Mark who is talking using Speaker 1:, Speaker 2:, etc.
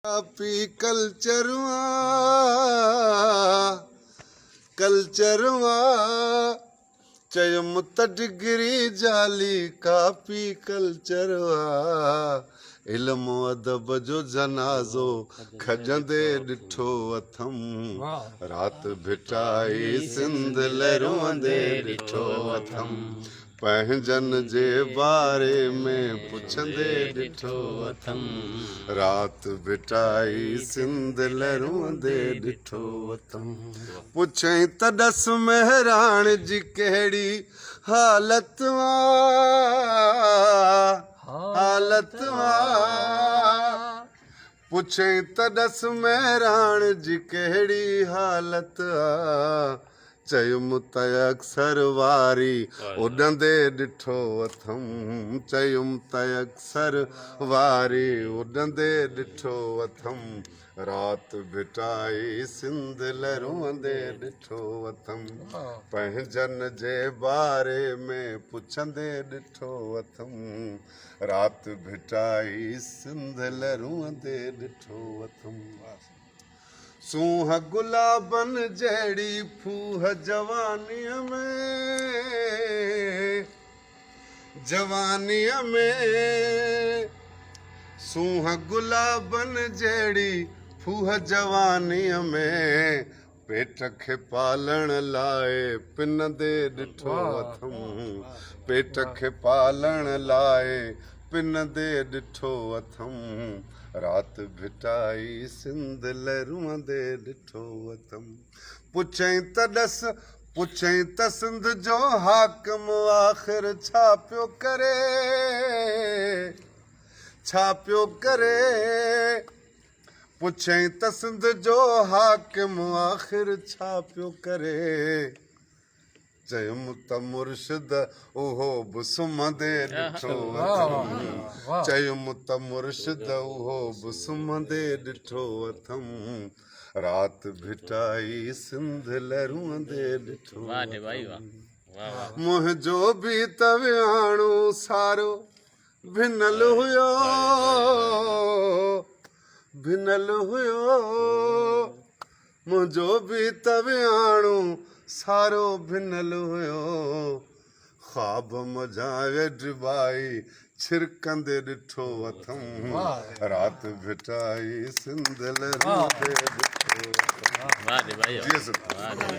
Speaker 1: copy कल्चरवा चयम त degree जाली copy कल्चरवा Elmo अदब जो जनाज़ो खजंदे ॾिठो अथम रात भिटाई सिंध लहरोंदे ॾिठो अथम पंहिंजन जे बारे में पुछंदे ॾिठो अथम रात भिटाई सिंध लहरोंदे ॾिठो अथम पुछई त ॾस महराण जी कहिड़ी हालत पुछई त ॾस महराण जी कहिड़ी हालत चयुमि त अक्सर वारी उॾंदे ॾिठो अथम चयुमि त अक्सर वारी उॾंदे ॾिठो अथम रात भिटाई सिंध लहरोंदे ॾिठो अथम पंहिंजन जे बारे में पुछंदे ॾिठो अथम रात भिटाई सिंध लहरोंदे ॾिठो अथम सूंह गुलाबन जहिड़ी फूह जवानीअ में सूंह गुलाबन जहिड़ी फूह जवानीअ में पेट खे पालण लाइ पिनंदे ॾिठो अथम पेट खे पालण लाइ पिनंदे ॾिठो अथम रात भिटाई सिंध लहरोंदे ॾिठो अथम पुछई त सिंध जो हाकिम आख़िर छा पियो करे पुछई त सिंध जो हाकिम आख़िर छा पियो करे चयुमि त मुर्शिद उहो बि सुम्हंदे ॾिठो अथम चयुमि त मुर्शिद उहो बि सुम्हंदे ॾिठो अथम रात भिटाई सिंध लहरोंदे ॾिठो मुंहिंजो बि त विहाणो सारो भिनल हुयो मुंहिंजो बि त विहाणो सारो भिनल हुयो ख्वाब मजा वेढबाई छिरकंदे ॾिठो अथम रात भिटाई सिंध लहरोंदे ॾिठो अथम